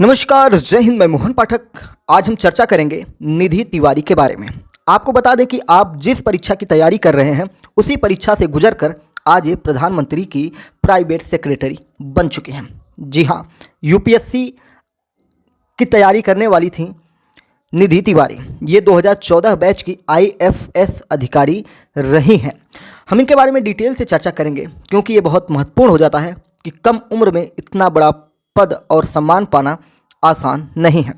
नमस्कार, जय हिंद। मैं मोहन पाठक। आज हम चर्चा करेंगे निधि तिवारी के बारे में। आपको बता दें कि आप जिस परीक्षा की तैयारी कर रहे हैं उसी परीक्षा से गुजरकर आज ये प्रधानमंत्री की प्राइवेट सेक्रेटरी बन चुके हैं। जी हाँ, यूपीएससी की तैयारी करने वाली थी निधि तिवारी। ये 2014 बैच की आईएफएस अधिकारी रही हैं। हम इनके बारे में डिटेल से चर्चा करेंगे क्योंकि ये बहुत महत्वपूर्ण हो जाता है कि कम उम्र में इतना बड़ा पद और सम्मान पाना आसान नहीं है।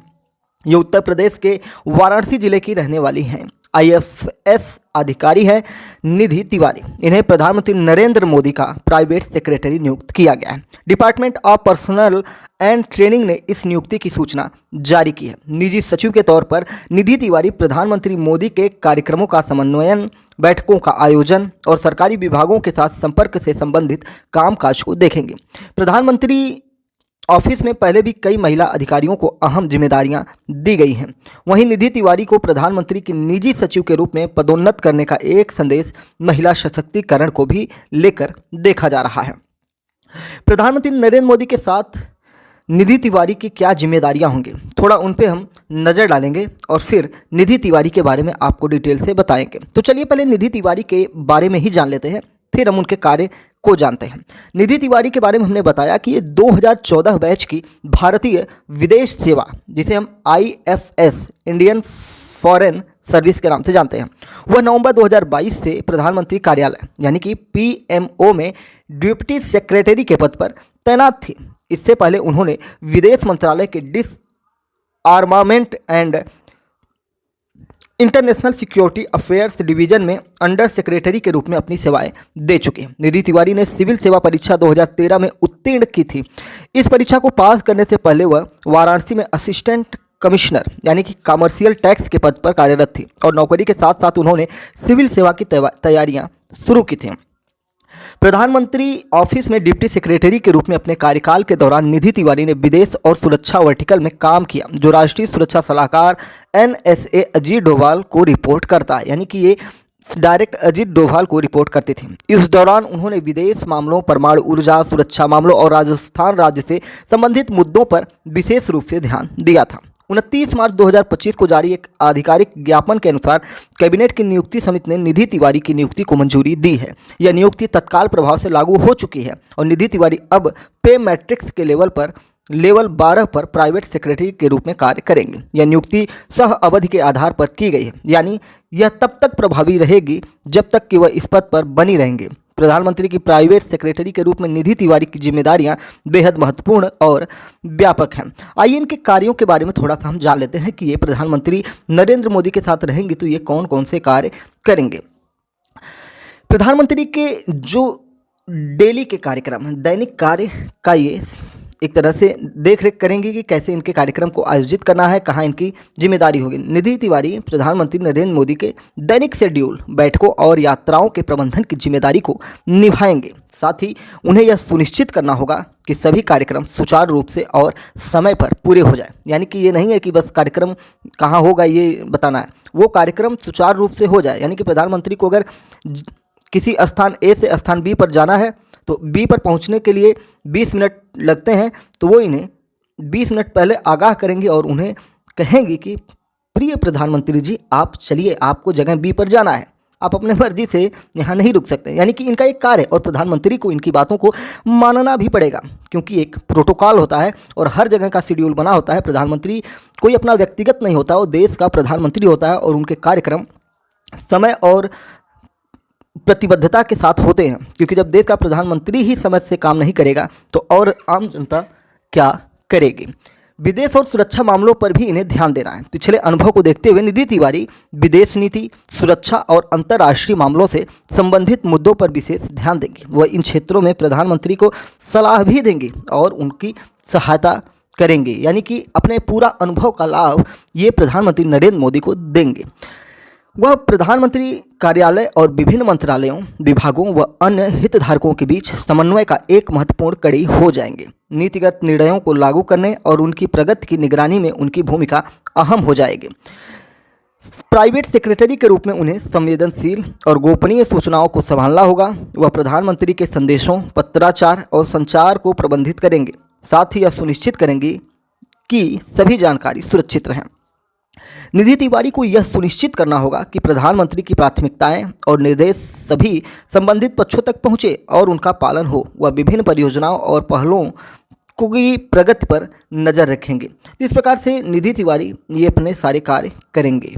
ये उत्तर प्रदेश के वाराणसी जिले की रहने वाली हैं। आईएफएस अधिकारी है निधि तिवारी। इन्हें प्रधानमंत्री नरेंद्र मोदी का प्राइवेट सेक्रेटरी नियुक्त किया गया है। Department of personal and training ने इस नियुक्ति की सूचना जारी की है। निजी सचिव के तौर पर निधि तिवारी प्रधानमंत्री मोदी के कार्यक्रमों का समन्वयन, बैठकों का आयोजन और सरकारी विभागों के साथ संपर्क से संबंधित कामकाज को देखेंगे। प्रधानमंत्री ऑफिस में पहले भी कई महिला अधिकारियों को अहम जिम्मेदारियां दी गई हैं। वहीं निधि तिवारी को प्रधानमंत्री की निजी सचिव के रूप में पदोन्नत करने का एक संदेश महिला सशक्तिकरण को भी लेकर देखा जा रहा है। प्रधानमंत्री नरेंद्र मोदी के साथ निधि तिवारी की क्या जिम्मेदारियां होंगी, थोड़ा उन पे हम नज़र डालेंगे और फिर निधि तिवारी के बारे में आपको डिटेल से बताएंगे। तो चलिए पहले निधि तिवारी के बारे में ही जान लेते हैं, फिर हम उनके कार्य को जानते हैं। निधि तिवारी के बारे में हमने बताया कि ये 2014 बैच की भारतीय विदेश सेवा, जिसे हम आईएफएस इंडियन फॉरेन सर्विस के नाम से जानते हैं, वह नवंबर 2022 से प्रधानमंत्री कार्यालय यानी कि पीएमओ में डिप्टी सेक्रेटरी के पद पर तैनात थी। इससे पहले उन्होंने विदेश मंत्रालय के डिसआर्मामेंट and international security affairs division में अंडर सेक्रेटरी के रूप में अपनी सेवाएं दे चुके हैं। निधि तिवारी ने सिविल सेवा परीक्षा 2013 में उत्तीर्ण की थी। इस परीक्षा को पास करने से पहले वह वाराणसी में असिस्टेंट कमिश्नर यानी कि कमर्शियल टैक्स के पद पर कार्यरत थी और नौकरी के साथ साथ उन्होंने सिविल सेवा की तैयारियां शुरू की थी। प्रधानमंत्री ऑफिस में डिप्टी सेक्रेटरी के रूप में अपने कार्यकाल के दौरान निधि तिवारी ने विदेश और सुरक्षा वर्टिकल में काम किया, जो राष्ट्रीय सुरक्षा सलाहकार एनएसए अजीत डोभाल को रिपोर्ट करता है, यानी कि ये डायरेक्ट अजीत डोभाल को रिपोर्ट करती थी। इस दौरान उन्होंने विदेश मामलों, परमाणु ऊर्जा, सुरक्षा मामलों और राजस्थान राज्य से संबंधित मुद्दों पर विशेष रूप से ध्यान दिया था। 29 मार्च 2025 को जारी एक आधिकारिक ज्ञापन के अनुसार कैबिनेट की नियुक्ति समिति ने निधि तिवारी की नियुक्ति को मंजूरी दी है। यह नियुक्ति तत्काल प्रभाव से लागू हो चुकी है और निधि तिवारी अब पे मैट्रिक्स के लेवल 12 पर प्राइवेट सेक्रेटरी के रूप में कार्य करेंगे। यह नियुक्ति सह अवधि के आधार पर की गई है, यानी यह तब तक प्रभावी रहेगी जब तक कि वह इस पद पर बनी रहेंगे। प्रधानमंत्री की प्राइवेट सेक्रेटरी के रूप में निधि तिवारी की जिम्मेदारियां बेहद महत्वपूर्ण और व्यापक हैं। आइए इनके कार्यों के बारे में थोड़ा सा हम जान लेते हैं कि ये प्रधानमंत्री नरेंद्र मोदी के साथ रहेंगे तो ये कौन कौन से कार्य करेंगे। प्रधानमंत्री के जो डेली के कार्यक्रम हैं, दैनिक कार्य का ये एक तरह से देख रेख करेंगे कि कैसे इनके कार्यक्रम को आयोजित करना है, कहाँ इनकी जिम्मेदारी होगी। निधि तिवारी प्रधानमंत्री नरेंद्र मोदी के दैनिक शेड्यूल, बैठकों और यात्राओं के प्रबंधन की जिम्मेदारी को निभाएंगे। साथ ही उन्हें यह सुनिश्चित करना होगा कि सभी कार्यक्रम सुचारू रूप से और समय पर पूरे हो जाए, यानी कि ये नहीं है कि बस कार्यक्रम कहाँ होगा ये बताना है, वो कार्यक्रम सुचारू रूप से हो जाए। यानी कि प्रधानमंत्री को अगर किसी स्थान ए से स्थान बी पर जाना है तो बी पर पहुंचने के लिए 20 मिनट लगते हैं, तो वो इन्हें 20 मिनट पहले आगाह करेंगी और उन्हें कहेंगी कि प्रिय प्रधानमंत्री जी, आप चलिए, आपको जगह बी पर जाना है, आप अपने मर्जी से यहाँ नहीं रुक सकते। यानी कि इनका एक कार्य है और प्रधानमंत्री को इनकी बातों को मानना भी पड़ेगा, क्योंकि एक प्रोटोकॉल होता है और हर जगह का शेड्यूल बना होता है। प्रधानमंत्री कोई अपना व्यक्तिगत नहीं होता, वो देश का प्रधानमंत्री होता है और उनके कार्यक्रम समय और प्रतिबद्धता के साथ होते हैं, क्योंकि जब देश का प्रधानमंत्री ही समय से काम नहीं करेगा तो और आम जनता क्या करेगी। विदेश और सुरक्षा मामलों पर भी इन्हें ध्यान देना है। पिछले अनुभव को देखते हुए निधि तिवारी विदेश नीति, सुरक्षा और अंतर्राष्ट्रीय मामलों से संबंधित मुद्दों पर विशेष ध्यान देंगी। वह इन क्षेत्रों में प्रधानमंत्री को सलाह भी देंगी और उनकी सहायता करेंगे, यानी कि अपने पूरा अनुभव का लाभ ये प्रधानमंत्री नरेंद्र मोदी को देंगे। वह प्रधानमंत्री कार्यालय और विभिन्न मंत्रालयों, विभागों व अन्य हितधारकों के बीच समन्वय का एक महत्वपूर्ण कड़ी हो जाएंगे। नीतिगत निर्णयों को लागू करने और उनकी प्रगति की निगरानी में उनकी भूमिका अहम हो जाएगी। प्राइवेट सेक्रेटरी के रूप में उन्हें संवेदनशील और गोपनीय सूचनाओं को संभालना होगा। वह प्रधानमंत्री के संदेशों, पत्राचार और संचार को प्रबंधित करेंगे। साथ ही यह सुनिश्चित करेंगी की सभी जानकारी सुरक्षित रहें। निधि तिवारी को यह सुनिश्चित करना होगा कि प्रधानमंत्री की प्राथमिकताएं और निर्देश सभी संबंधित पक्षों तक पहुंचे और उनका पालन हो। वह विभिन्न परियोजनाओं और पहलों की प्रगति पर नज़र रखेंगे। इस प्रकार से निधि तिवारी ये अपने सारे कार्य करेंगे।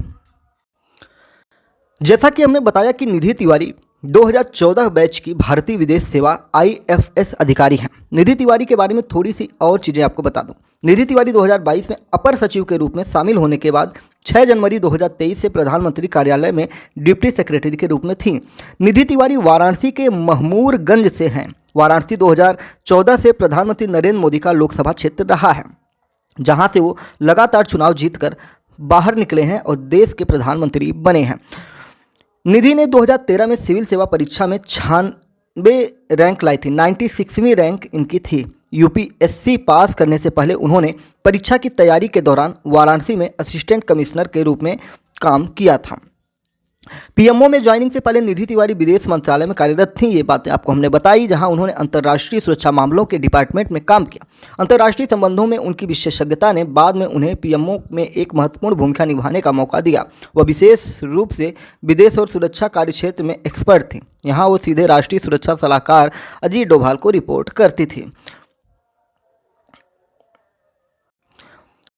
जैसा कि हमने बताया कि निधि तिवारी 2014 बैच की भारतीय विदेश सेवा IFS अधिकारी हैं। निधि तिवारी के बारे में थोड़ी सी और चीज़ें आपको बता दूं। निधि तिवारी 2022 में अपर सचिव के रूप में शामिल होने के बाद 6 जनवरी 2023 से प्रधानमंत्री कार्यालय में डिप्टी सेक्रेटरी के रूप में थीं। निधि तिवारी वाराणसी के महमूरगंज से हैं। वाराणसी 2014 से प्रधानमंत्री नरेंद्र मोदी का लोकसभा क्षेत्र रहा है, जहां से वो लगातार चुनाव जीतकर बाहर निकले हैं और देश के प्रधानमंत्री बने हैं। निधि ने 2013 में सिविल सेवा परीक्षा में 96 रैंक लाई थी। 96वीं रैंक इनकी थी। UPSC पास करने से पहले उन्होंने परीक्षा की तैयारी के दौरान वाराणसी में असिस्टेंट कमिश्नर के रूप में काम किया था। PMO में ज्वाइनिंग से पहले निधि तिवारी विदेश मंत्रालय में कार्यरत थीं। ये बातें आपको हमने बताई, जहां उन्होंने अंतर्राष्ट्रीय सुरक्षा मामलों के डिपार्टमेंट में काम किया। अंतर्राष्ट्रीय संबंधों में उनकी विशेषज्ञता ने बाद में उन्हें PMO में एक महत्वपूर्ण भूमिका निभाने का मौका दिया। वह विशेष रूप से विदेश और सुरक्षा कार्य क्षेत्र में एक्सपर्ट थी। यहाँ वो सीधे राष्ट्रीय सुरक्षा सलाहकार अजीत डोभाल को रिपोर्ट करती थी।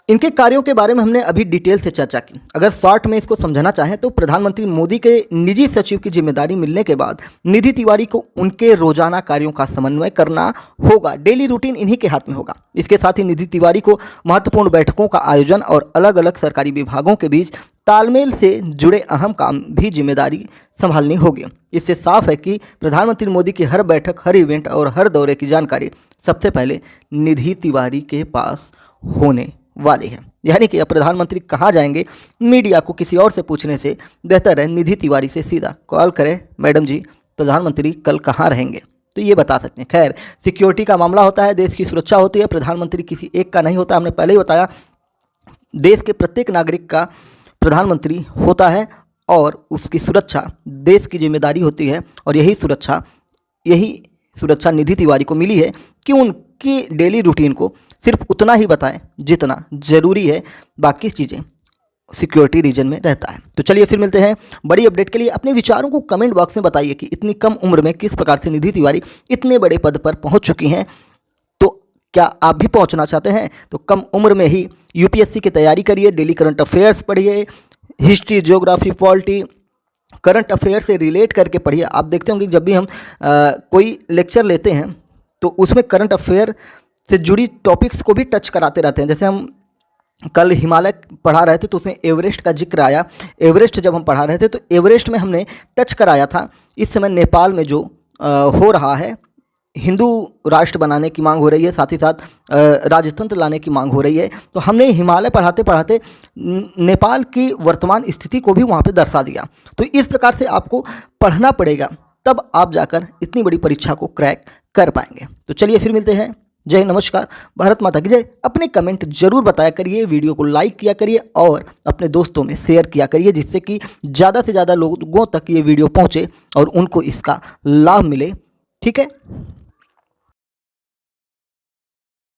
इनके कार्यों के बारे में हमने अभी डिटेल से चर्चा की। अगर शॉर्ट में इसको समझना चाहें तो प्रधानमंत्री मोदी के निजी सचिव की जिम्मेदारी मिलने के बाद निधि तिवारी को उनके रोजाना कार्यों का समन्वय करना होगा। डेली रूटीन इन्हीं के हाथ में होगा। इसके साथ ही निधि तिवारी को महत्वपूर्ण बैठकों का आयोजन और अलग अलग सरकारी विभागों के बीच तालमेल से जुड़े अहम काम भी जिम्मेदारी संभालनी होगी। इससे साफ है कि प्रधानमंत्री मोदी की हर बैठक, हर इवेंट और हर दौरे की जानकारी सबसे पहले निधि तिवारी के पास होने वाली है। यानी कि अब प्रधानमंत्री कहाँ जाएंगे, मीडिया को किसी और से पूछने से बेहतर है निधि तिवारी से सीधा कॉल करें, मैडम जी प्रधानमंत्री कल कहाँ रहेंगे, तो ये बता सकते हैं। खैर, सिक्योरिटी का मामला होता है, देश की सुरक्षा होती है, प्रधानमंत्री किसी एक का नहीं होता। हमने पहले ही बताया, देश के प्रत्येक नागरिक का प्रधानमंत्री होता है और उसकी सुरक्षा देश की जिम्मेदारी होती है। और यही सुरक्षा निधि तिवारी को मिली है कि उनकी डेली रूटीन को सिर्फ उतना ही बताएं जितना ज़रूरी है, बाकी चीज़ें सिक्योरिटी रीजन में रहता है। तो चलिए फिर मिलते हैं बड़ी अपडेट के लिए। अपने विचारों को कमेंट बॉक्स में बताइए कि इतनी कम उम्र में किस प्रकार से निधि तिवारी इतने बड़े पद पर पहुंच चुकी हैं। तो क्या आप भी पहुंचना चाहते हैं? तो कम उम्र में ही UPSC की तैयारी करिए, डेली करंट अफेयर्स पढ़िए, history, geography, polity, current affair से रिलेट करके पढ़िए। आप देखते होंगे जब भी हम कोई लेक्चर लेते हैं तो उसमें करंट अफेयर से जुड़ी टॉपिक्स को भी टच कराते रहते हैं। जैसे हम कल हिमालय पढ़ा रहे थे तो उसमें एवरेस्ट का जिक्र आया। एवरेस्ट जब हम पढ़ा रहे थे तो एवरेस्ट में हमने टच कराया था। इस समय नेपाल में जो हो रहा है, हिंदू राष्ट्र बनाने की मांग हो रही है, साथ ही साथ राजतंत्र लाने की मांग हो रही है। तो हमने हिमालय पढ़ाते पढ़ाते नेपाल की वर्तमान स्थिति को भी वहाँ पे दर्शा दिया। तो इस प्रकार से आपको पढ़ना पड़ेगा, तब आप जाकर इतनी बड़ी परीक्षा को क्रैक कर पाएंगे। तो चलिए फिर मिलते हैं। जय हिंद, नमस्कार, भारत माता की जय। अपने कमेंट जरूर बताया करिए, वीडियो को लाइक किया करिए और अपने दोस्तों में शेयर किया करिए, जिससे कि ज़्यादा से ज़्यादा लोगों तक ये वीडियो पहुँचे और उनको इसका लाभ मिले। ठीक है।